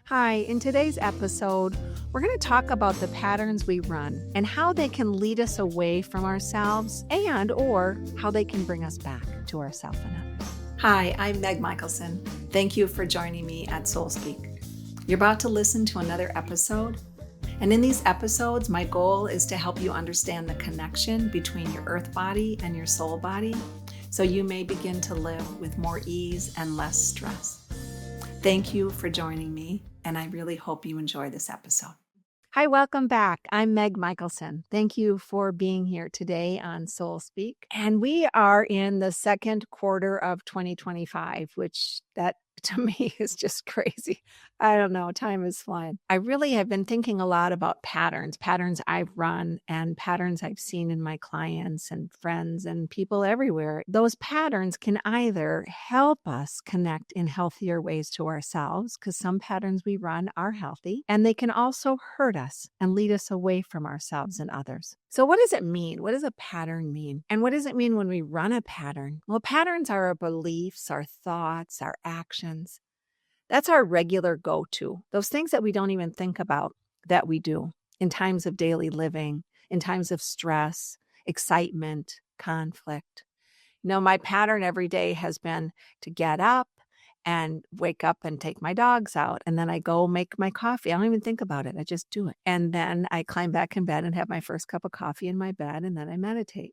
Hi, in today's episode, we're going to talk about the patterns we run and how they can lead us away from ourselves and or how they can bring us back to ourselves and others. Hi, I'm Meg Michaelson. Thank you for joining me at Soul Speak. You're about to listen to another episode, and in these episodes, my goal is to help you understand the connection between your earth body and your soul body so you may begin to live with more ease and less stress. Thank you for joining me, and I really hope you enjoy this episode. Hi, welcome back. I'm Meg Michaelson. Thank you for being here today on Soul Speak. And we are in the second quarter of 2025, which that to me is just crazy. I don't know. Time is flying. I really have been thinking a lot about patterns I've run and patterns I've seen in my clients and friends and people everywhere. Those patterns can either help us connect in healthier ways to ourselves, because some patterns we run are healthy, and they can also hurt us and lead us away from ourselves and others. So what does it mean? What does a pattern mean? And what does it mean when we run a pattern? Well, patterns are our beliefs, our thoughts, our actions. That's our regular go-to. Those things that we don't even think about that we do in times of daily living, in times of stress, excitement, conflict. My pattern every day has been to get up and wake up and take my dogs out. And then I go make my coffee. I don't even think about it. I just do it. And then I climb back in bed and have my first cup of coffee in my bed. And then I meditate.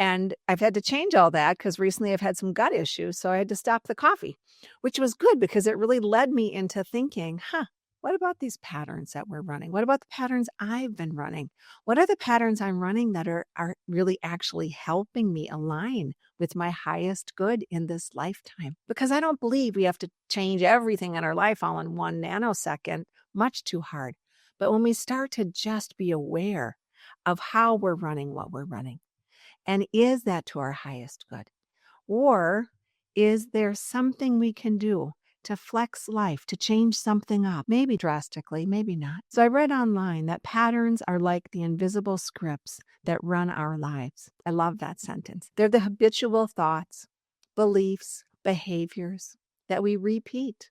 And I've had to change all that because recently I've had some gut issues. So I had to stop the coffee, which was good because it really led me into thinking, what about these patterns that we're running? What about the patterns I've been running? What are the patterns I'm running that are really actually helping me align with my highest good in this lifetime? Because I don't believe we have to change everything in our life all in 1 nanosecond, much too hard. But when we start to just be aware of how we're running what we're running, and is that to our highest good? Or is there something we can do to flex life, to change something up, maybe drastically, maybe not? So I read online that patterns are like the invisible scripts that run our lives. I love that sentence. They're the habitual thoughts, beliefs, behaviors that we repeat,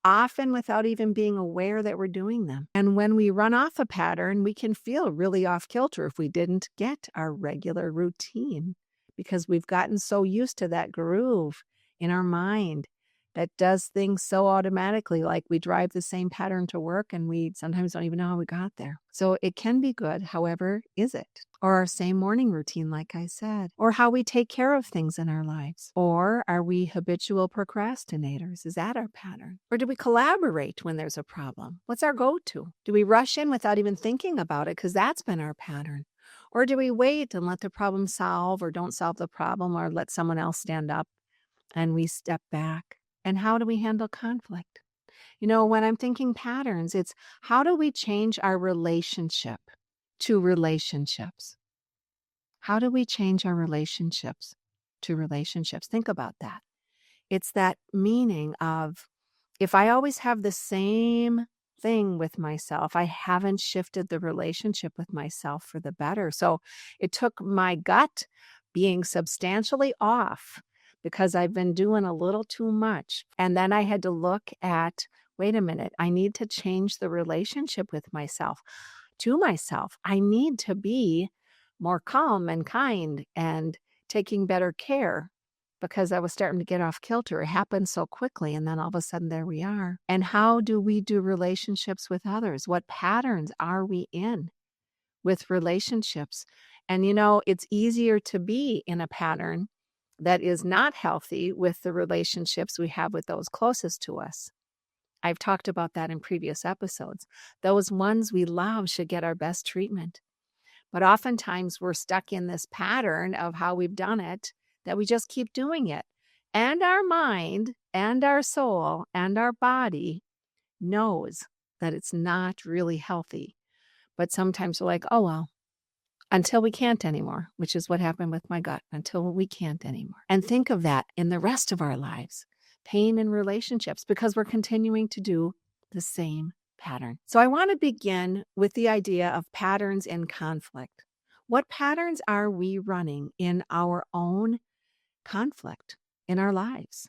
often without even being aware that we're doing them. And when we run off a pattern, we can feel really off kilter if we didn't get our regular routine, because we've gotten so used to that groove in our mind that does things so automatically, like we drive the same pattern to work and we sometimes don't even know how we got there. So it can be good. However, is it? Or our same morning routine, like I said, or how we take care of things in our lives. Or are we habitual procrastinators? Is that our pattern? Or do we collaborate when there's a problem? What's our go-to? Do we rush in without even thinking about it? Because that's been our pattern. Or do we wait and let the problem solve, or don't solve the problem, or let someone else stand up and we step back? And how do we handle conflict? When I'm thinking patterns, it's how do we change our relationship to relationships? How do we change our relationships to relationships? Think about that. It's that meaning of, if I always have the same thing with myself, I haven't shifted the relationship with myself for the better. So it took my gut being substantially off because I've been doing a little too much. And then I had to look at, wait a minute, I need to change the relationship with myself, to myself. I need to be more calm and kind and taking better care, because I was starting to get off kilter. It happened so quickly, and then all of a sudden there we are. And how do we do relationships with others? What patterns are we in with relationships? And it's easier to be in a pattern that is not healthy with the relationships we have with those closest to us. I've talked about that in previous episodes. Those ones we love should get our best treatment. But oftentimes we're stuck in this pattern of how we've done it, that we just keep doing it. And our mind and our soul and our body knows that it's not really healthy. But sometimes we're like, oh, well, until we can't anymore, which is what happened with my gut, until we can't anymore. And think of that in the rest of our lives, pain in relationships, because we're continuing to do the same pattern. So I want to begin with the idea of patterns in conflict. What patterns are we running in our own conflict in our lives?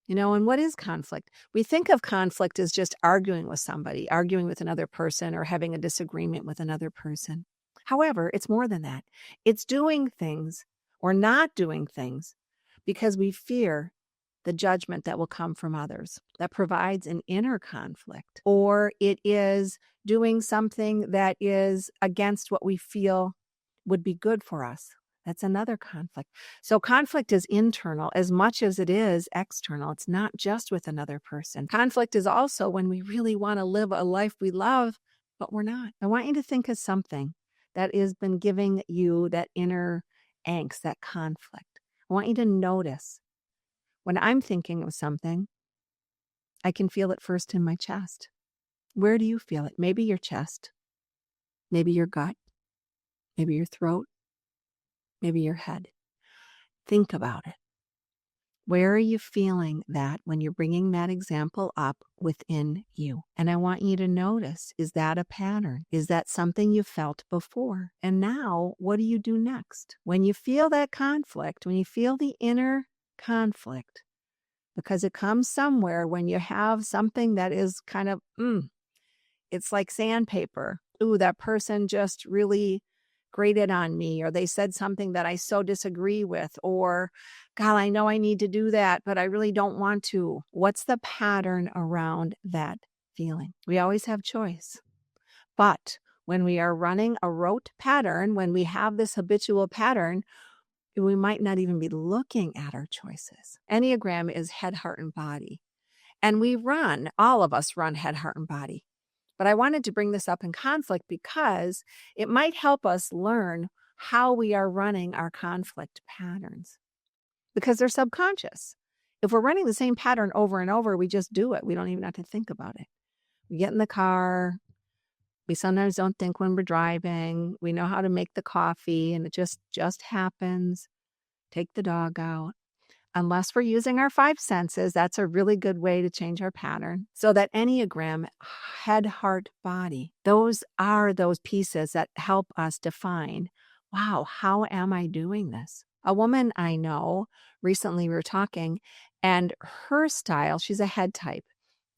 And what is conflict? We think of conflict as just arguing with somebody, arguing with another person, or having a disagreement with another person. However, it's more than that. It's doing things or not doing things because we fear the judgment that will come from others. That provides an inner conflict. Or it is doing something that is against what we feel would be good for us. That's another conflict. So conflict is internal as much as it is external. It's not just with another person. Conflict is also when we really want to live a life we love, but we're not. I want you to think of something that has been giving you that inner angst, that conflict. I want you to notice when I'm thinking of something, I can feel it first in my chest. Where do you feel it? Maybe your chest, maybe your gut, maybe your throat, maybe your head. Think about it. Where are you feeling that when you're bringing that example up within you? And I want you to notice, is that a pattern? Is that something you felt before? And now, what do you do next? When you feel that conflict, when you feel the inner conflict, because it comes somewhere when you have something that is kind of, it's like sandpaper. Ooh, that person just really grated on me, or they said something that I so disagree with, or God, I know I need to do that, but I really don't want to. What's the pattern around that feeling? We always have choice. But when we are running a rote pattern, when we have this habitual pattern, we might not even be looking at our choices. Enneagram is head, heart, and body. And all of us run head, heart, and body. But I wanted to bring this up in conflict because it might help us learn how we are running our conflict patterns, because they're subconscious. If we're running the same pattern over and over, we just do it. We don't even have to think about it. We get in the car. We sometimes don't think when we're driving. We know how to make the coffee, and it just happens. Take the dog out. Unless we're using our 5 senses, that's a really good way to change our pattern. So that Enneagram, head, heart, body, those are those pieces that help us define, wow, how am I doing this? A woman I know, recently we were talking, and her style, she's a head type,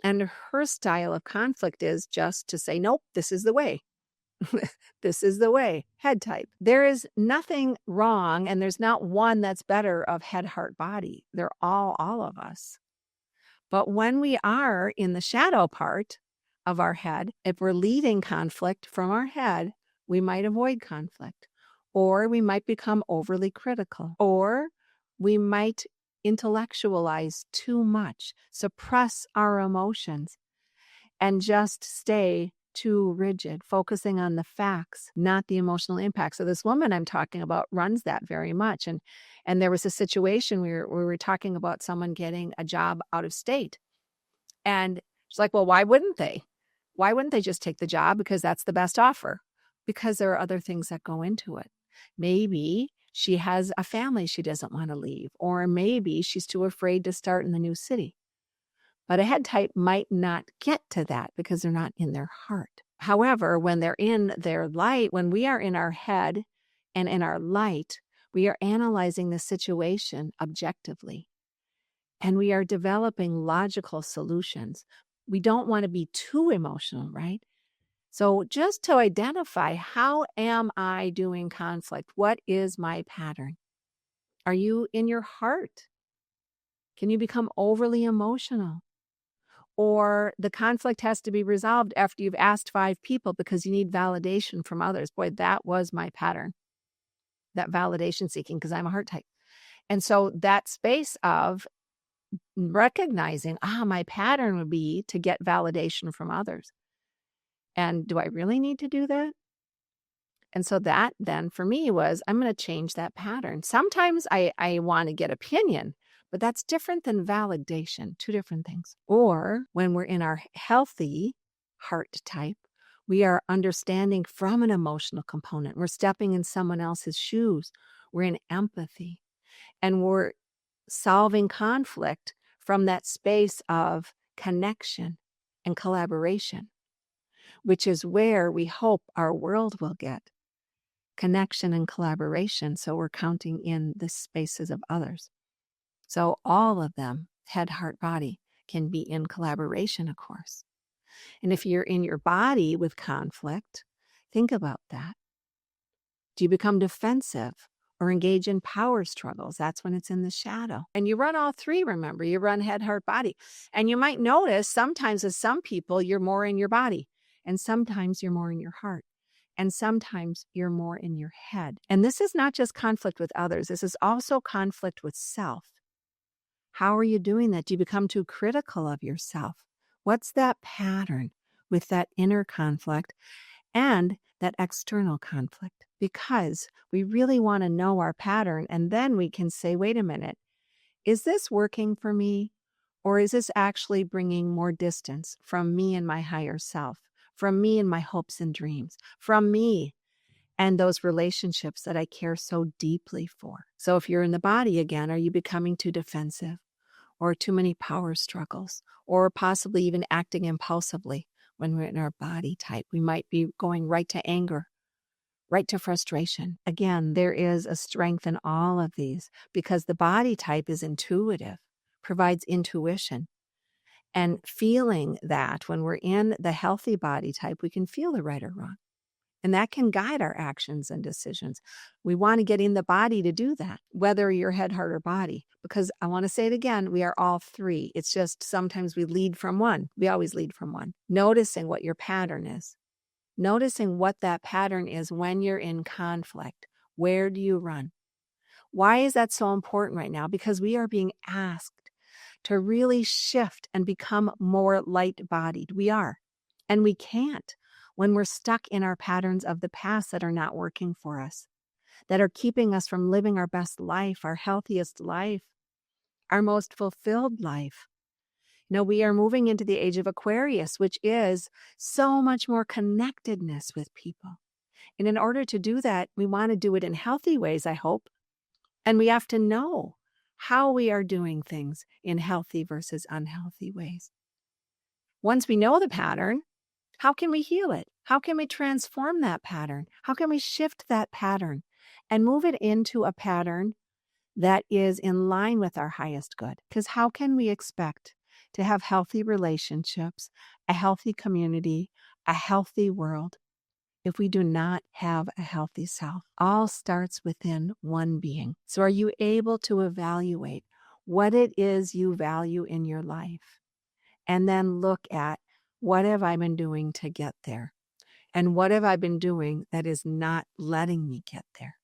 and her style of conflict is just to say, nope, this is the way. This is the way, head type. There is nothing wrong, and there's not one that's better of head, heart, body. They're all of us. But when we are in the shadow part of our head, if we're leading conflict from our head, we might avoid conflict, or we might become overly critical, or we might intellectualize too much, suppress our emotions, and just stay too rigid, focusing on the facts, not the emotional impact. So this woman I'm talking about runs that very much. And there was a situation we were talking about someone getting a job out of state. And she's like, well, why wouldn't they? Why wouldn't they just take the job? Because that's the best offer. Because there are other things that go into it. Maybe she has a family she doesn't want to leave, or maybe she's too afraid to start in the new city. But a head type might not get to that because they're not in their heart. However, when they're in their light, when we are in our head and in our light, we are analyzing the situation objectively. And we are developing logical solutions. We don't want to be too emotional, right? So just to identify, how am I doing conflict? What is my pattern? Are you in your heart? Can you become overly emotional? Or the conflict has to be resolved after you've asked 5 people because you need validation from others. Boy, that was my pattern, that validation seeking, because I'm a heart type. And so that space of recognizing, my pattern would be to get validation from others. And do I really need to do that? And so that then for me was, I'm going to change that pattern. Sometimes I want to get opinion, but that's different than validation, 2 different things. Or when we're in our healthy heart type, we are understanding from an emotional component. We're stepping in someone else's shoes. We're in empathy. And we're solving conflict from that space of connection and collaboration, which is where we hope our world will get. Connection and collaboration. So we're counting in the spaces of others. So all of them head, heart, body can be in collaboration, of course. And if you're in your body with conflict, think about that. Do you become defensive or engage in power struggles? That's when it's in the shadow. And you run all three, remember. You run head, heart, body. And you might notice sometimes with some people, you're more in your body. And sometimes you're more in your heart. And sometimes you're more in your head. And this is not just conflict with others. This is also conflict with self. How are you doing that? Do you become too critical of yourself? What's that pattern with that inner conflict and that external conflict? Because we really want to know our pattern, and then we can say, wait a minute, is this working for me? Or is this actually bringing more distance from me and my higher self, from me and my hopes and dreams, from me and those relationships that I care so deeply for? So if you're in the body again, are you becoming too defensive or too many power struggles, or possibly even acting impulsively? When we're in our body type, we might be going right to anger, right to frustration. Again, there is a strength in all of these because the body type is intuitive, provides intuition. And feeling that when we're in the healthy body type, we can feel the right or wrong. And that can guide our actions and decisions. We want to get in the body to do that, whether you're head, heart, or body. Because I want to say it again, we are all three. It's just sometimes we lead from one. We always lead from one. Noticing what your pattern is. Noticing what that pattern is when you're in conflict. Where do you run? Why is that so important right now? Because we are being asked to really shift and become more light-bodied. We are. And we can't when we're stuck in our patterns of the past that are not working for us, that are keeping us from living our best life, our healthiest life, our most fulfilled life. You know, we are moving into the age of Aquarius, which is so much more connectedness with people. And in order to do that, we want to do it in healthy ways, I hope. And we have to know how we are doing things in healthy versus unhealthy ways. Once we know the pattern, how can we heal it? How can we transform that pattern? How can we shift that pattern and move it into a pattern that is in line with our highest good? Because how can we expect to have healthy relationships, a healthy community, a healthy world, if we do not have a healthy self? All starts within one being. So are you able to evaluate what it is you value in your life? And then look at, what have I been doing to get there? And what have I been doing that is not letting me get there?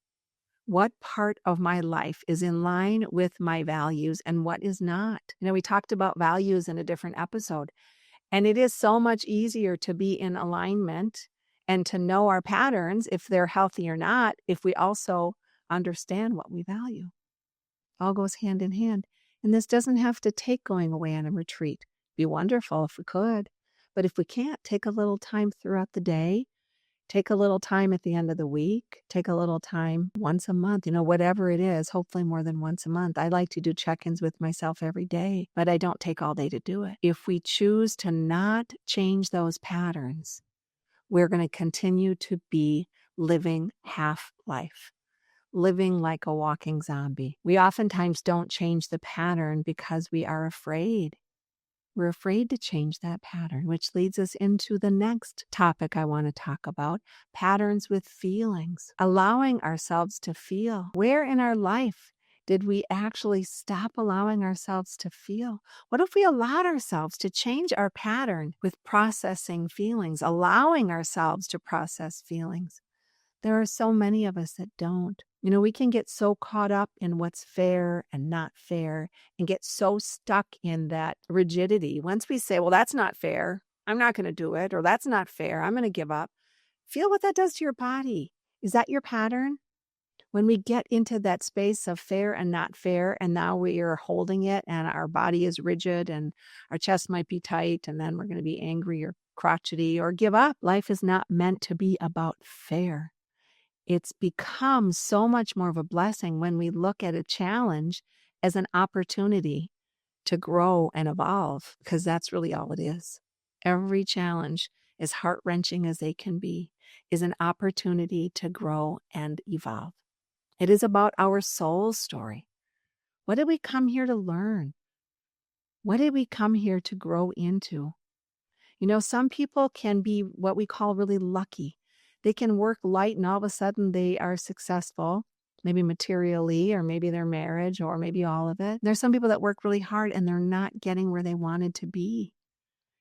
What part of my life is in line with my values and what is not? You know, we talked about values in a different episode, and it is so much easier to be in alignment and to know our patterns, if they're healthy or not, if we also understand what we value. All goes hand in hand. And this doesn't have to take going away on a retreat. It'd be wonderful if we could. But if we can't, take a little time throughout the day. Take a little time at the end of the week. Take a little time once a month, you know, whatever it is, hopefully more than once a month. I like to do check-ins with myself every day, but I don't take all day to do it. If we choose to not change those patterns, we're going to continue to be living half life, living like a walking zombie. We oftentimes don't change the pattern because we are afraid. We're afraid to change that pattern, which leads us into the next topic I want to talk about, patterns with feelings, allowing ourselves to feel. Where in our life did we actually stop allowing ourselves to feel? What if we allowed ourselves to change our pattern with processing feelings, allowing ourselves to process feelings? There are so many of us that don't. You know, we can get so caught up in what's fair and not fair and get so stuck in that rigidity. Once we say, well, that's not fair, I'm not going to do it, or that's not fair, I'm going to give up. Feel what that does to your body. Is that your pattern? When we get into that space of fair and not fair, and now we are holding it and our body is rigid and our chest might be tight, and then we're going to be angry or crotchety or give up. Life is not meant to be about fair. It's become so much more of a blessing when we look at a challenge as an opportunity to grow and evolve, because that's really all it is. Every challenge, as heart-wrenching as they can be, is an opportunity to grow and evolve. It is about our soul story. What did we come here to learn? What did we come here to grow into? Some people can be what we call really lucky. They can work light and all of a sudden they are successful, maybe materially, or maybe their marriage, or maybe all of it. There's some people that work really hard and they're not getting where they wanted to be.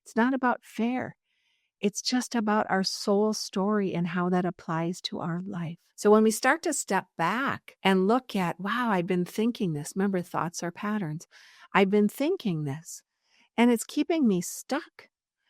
It's not about fair. It's just about our soul story and how that applies to our life. So when we start to step back and look at, wow, I've been thinking this. Remember, thoughts are patterns. I've been thinking this, and it's keeping me stuck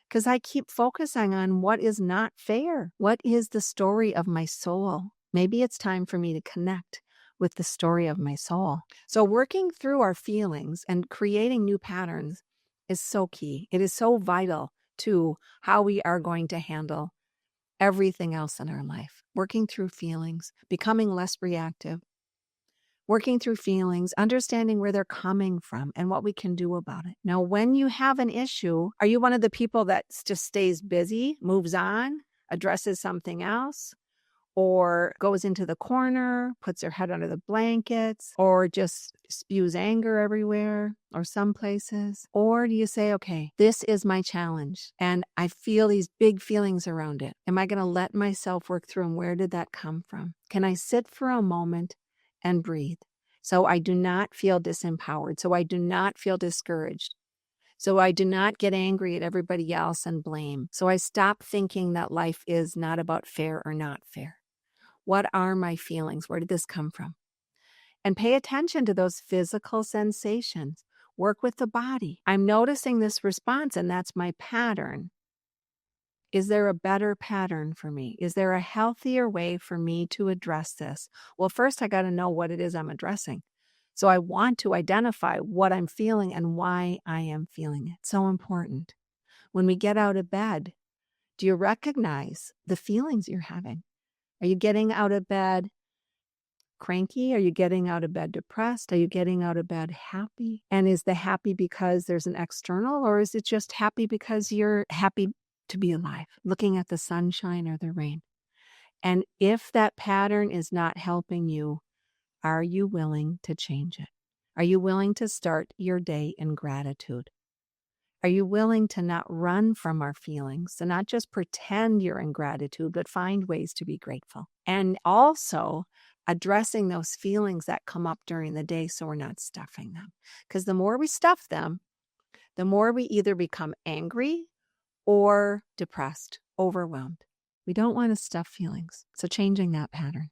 because I keep focusing on what is not fair. What is the story of my soul? Maybe it's time for me to connect with the story of my soul. So working through our feelings and creating new patterns is so key. It is so vital to how we are going to handle everything else in our life. Working through feelings, becoming less reactive, working through feelings, understanding where they're coming from and what we can do about it. Now, when you have an issue, are you one of the people that just stays busy, moves on, addresses something else, or goes into the corner, puts her head under the blankets, or just spews anger everywhere or some places? Or do you say, okay, this is my challenge and I feel these big feelings around it. Am I going to let myself work through them? Where did that come from? Can I sit for a moment and breathe so I do not feel disempowered, so I do not feel discouraged, so I do not get angry at everybody else and blame, so I stop thinking that life is not about fair or not fair? What are my feelings? Where did this come from? And pay attention to those physical sensations. Work with the body. I'm noticing this response, and that's my pattern. Is there a better pattern for me? Is there a healthier way for me to address this? Well, first I got to know what it is I'm addressing. So I want to identify what I'm feeling and why I am feeling it. So important. When we get out of bed, do you recognize the feelings you're having? Are you getting out of bed cranky? Are you getting out of bed depressed? Are you getting out of bed happy? And is the happy because there's an external, or is it just happy because you're happy to be alive, looking at the sunshine or the rain? And if that pattern is not helping you, are you willing to change it? Are you willing to start your day in gratitude? Are you willing to not run from our feelings, to not just pretend you're in gratitude, but find ways to be grateful? And also addressing those feelings that come up during the day so we're not stuffing them. Because the more we stuff them, the more we either become angry or depressed, overwhelmed. We don't want to stuff feelings. So changing that pattern,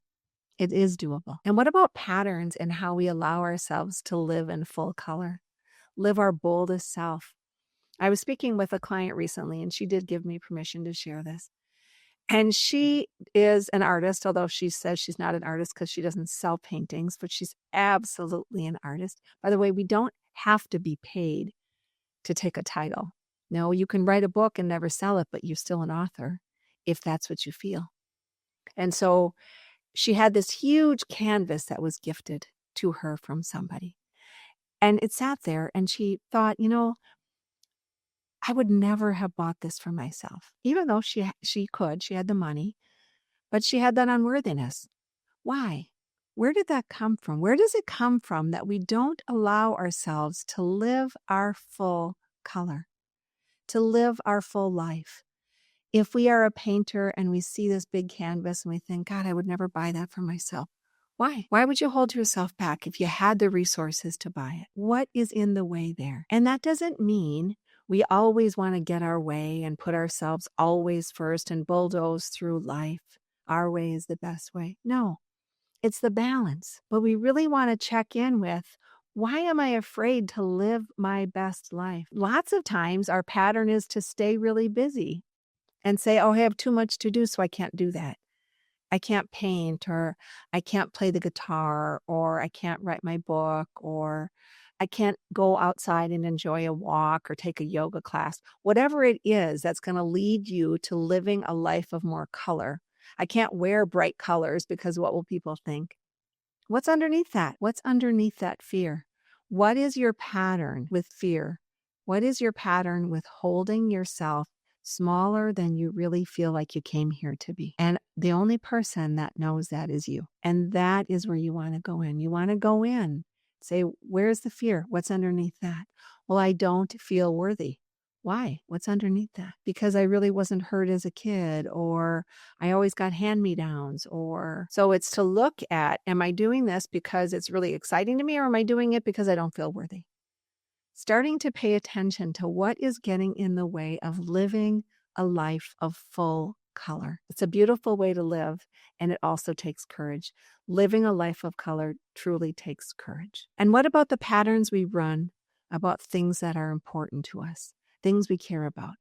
it is doable. And what about patterns in how we allow ourselves to live in full color, live our boldest self? I was speaking with a client recently, and she did give me permission to share this. And she is an artist, although she says she's not an artist because she doesn't sell paintings, but she's absolutely an artist. By the way, we don't have to be paid to take a title. No, you can write a book and never sell it, but you're still an author if that's what you feel. And so she had this huge canvas that was gifted to her from somebody. And it sat there, and she thought, I would never have bought this for myself, even though she had the money, but she had that unworthiness. Why? Where did that come from? Where does it come from that we don't allow ourselves to live our full color, to live our full life? If we are a painter and we see this big canvas and we think, God, I would never buy that for myself. Why? Why would you hold yourself back if you had the resources to buy it? What is in the way there? And that doesn't mean we always want to get our way and put ourselves always first and bulldoze through life. Our way is the best way. No, it's the balance. But we really want to check in with, why am I afraid to live my best life? Lots of times our pattern is to stay really busy and say, oh, I have too much to do, so I can't do that. I can't paint, or I can't play the guitar, or I can't write my book, or I can't go outside and enjoy a walk or take a yoga class. Whatever it is that's going to lead you to living a life of more color. I can't wear bright colors because what will people think? What's underneath that? What's underneath that fear? What is your pattern with fear? What is your pattern with holding yourself smaller than you really feel like you came here to be? And the only person that knows that is you. And that is where you want to go in. You want to go in, say, where's the fear? What's underneath that? Well, I don't feel worthy. Why? What's underneath that? Because I really wasn't hurt as a kid, or I always got hand-me-downs, or so it's to look at, am I doing this because it's really exciting to me, or am I doing it because I don't feel worthy? Starting to pay attention to what is getting in the way of living a life of full color. It's a beautiful way to live, and it also takes courage. Living a life of color truly takes courage. And what about the patterns we run about things that are important to us, things we care about?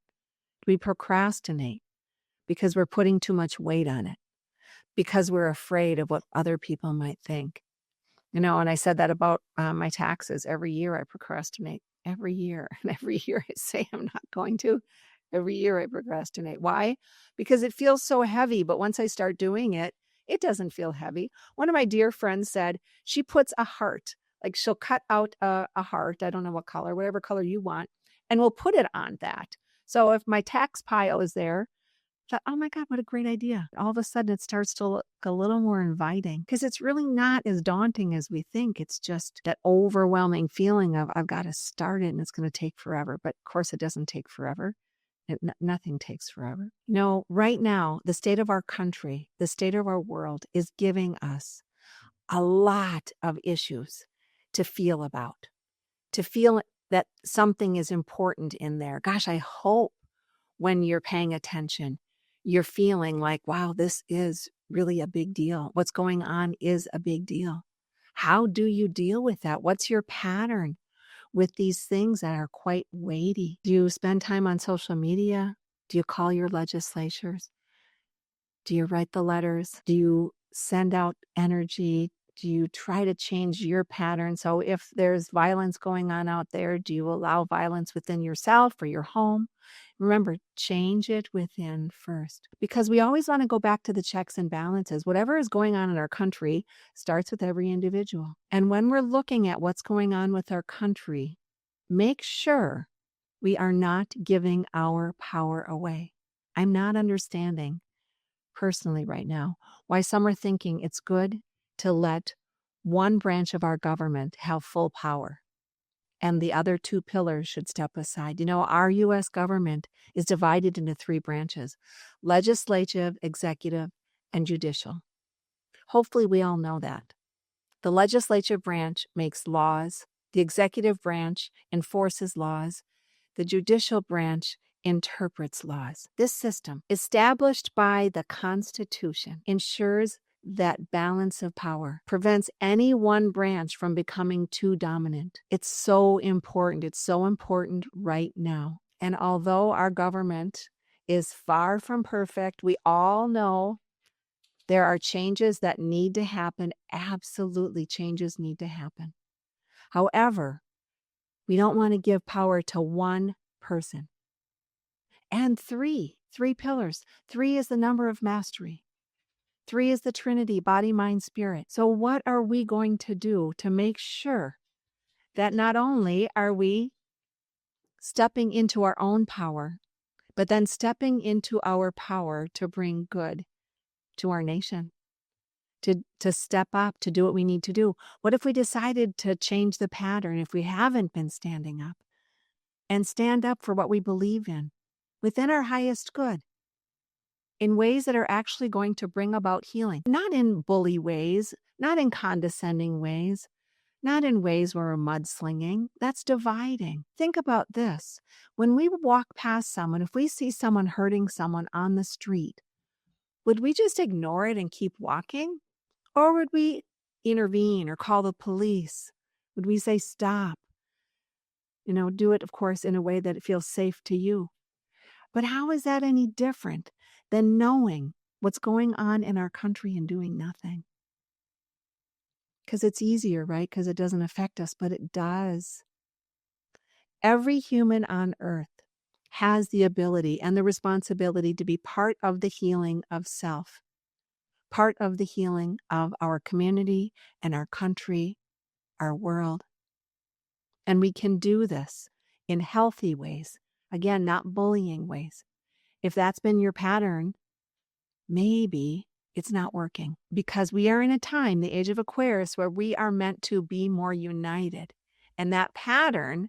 We procrastinate because we're putting too much weight on it, because we're afraid of what other people might think. And I said that about my taxes. Every year I procrastinate. Every year. And every year I say I'm not going to. Every year I procrastinate. Why? Because it feels so heavy. But once I start doing it, it doesn't feel heavy. One of my dear friends said she puts a heart, like she'll cut out a heart. I don't know what color, whatever color you want, and we'll put it on that. So if my tax pile is there, thought, oh my God, what a great idea. All of a sudden it starts to look a little more inviting, because it's really not as daunting as we think. It's just that overwhelming feeling of I've got to start it and it's going to take forever. But of course it doesn't take forever. Nothing takes forever. Right now, the state of our country, the state of our world is giving us a lot of issues to feel about, to feel that something is important in there. Gosh, I hope when you're paying attention, you're feeling like, wow, this is really a big deal. What's going on is a big deal. How do you deal with that? What's your pattern with these things that are quite weighty? Do you spend time on social media? Do you call your legislatures? Do you write the letters? Do you send out energy? Do you try to change your pattern? So if there's violence going on out there, do you allow violence within yourself or your home? Remember, change it within first, because we always want to go back to the checks and balances. Whatever is going on in our country starts with every individual. And when we're looking at what's going on with our country, make sure we are not giving our power away. I'm not understanding personally right now why some are thinking it's good to let one branch of our government have full power and the other two pillars should step aside. Our U.S. government is divided into three branches: legislative, executive, and judicial. Hopefully we all know that. The legislative branch makes laws, the executive branch enforces laws, the judicial branch interprets laws. This system, established by the Constitution, ensures that balance of power, prevents any one branch from becoming too dominant. It's so important. It's so important right now. And although our government is far from perfect, we all know there are changes that need to happen. Absolutely, changes need to happen. However, we don't want to give power to one person. And three pillars. 3 is the number of mastery. 3 is the Trinity, body, mind, spirit. So what are we going to do to make sure that not only are we stepping into our own power, but then stepping into our power to bring good to our nation, to step up, to do what we need to do? What if we decided to change the pattern if we haven't been standing up, and stand up for what we believe in within our highest good, in ways that are actually going to bring about healing? Not in bully ways, not in condescending ways, not in ways where we're mudslinging. That's dividing. Think about this. When we walk past someone, if we see someone hurting someone on the street, would we just ignore it and keep walking? Or would we intervene or call the police? Would we say stop? Do it, of course, in a way that it feels safe to you. But how is that any different than knowing what's going on in our country and doing nothing? Because it's easier, right? Because it doesn't affect us, but it does. Every human on earth has the ability and the responsibility to be part of the healing of self, part of the healing of our community and our country, our world. And we can do this in healthy ways. Again, not bullying ways. If that's been your pattern, maybe it's not working, because we are in a time, the age of Aquarius, where we are meant to be more united. And that pattern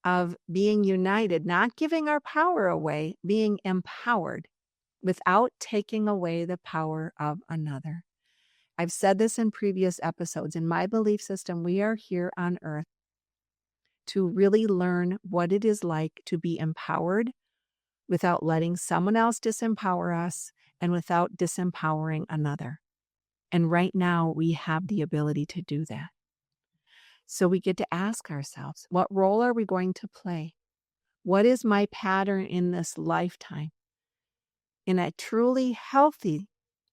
of being united, not giving our power away, being empowered without taking away the power of another. I've said this in previous episodes. In my belief system, we are here on earth to really learn what it is like to be empowered without letting someone else disempower us and without disempowering another. And right now, we have the ability to do that. So we get to ask ourselves, what role are we going to play? What is my pattern in this lifetime? In a truly healthy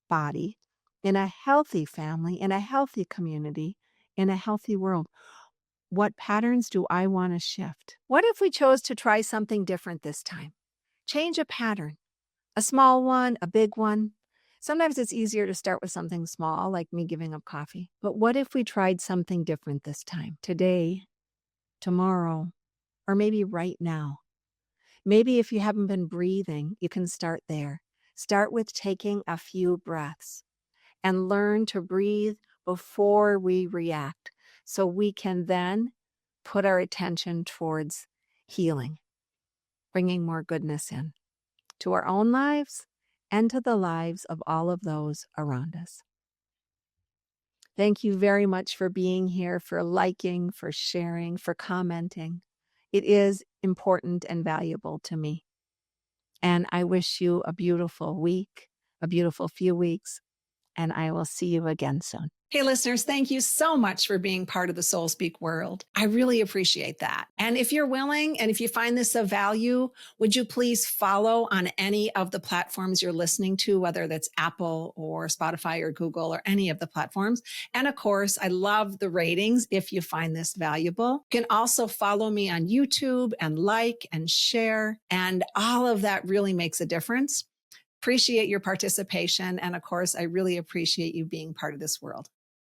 body, in a healthy family, in a healthy community, in a healthy world, what patterns do I want to shift? What if we chose to try something different this time? Change a pattern, a small one, a big one. Sometimes it's easier to start with something small, like me giving up coffee. But what if we tried something different this time? Today, tomorrow, or maybe right now? Maybe if you haven't been breathing, you can start there. Start with taking a few breaths and learn to breathe before we react, so we can then put our attention towards healing, bringing more goodness in to our own lives and to the lives of all of those around us. Thank you very much for being here, for liking, for sharing, for commenting. It is important and valuable to me. And I wish you a beautiful week, a beautiful few weeks, and I will see you again soon. Hey, listeners, thank you so much for being part of the Soul Speak world. I really appreciate that. And if you're willing, and if you find this of value, would you please follow on any of the platforms you're listening to, whether that's Apple or Spotify or Google or any of the platforms. And of course, I love the ratings if you find this valuable. You can also follow me on YouTube and like and share. And all of that really makes a difference. Appreciate your participation. And of course, I really appreciate you being part of this world.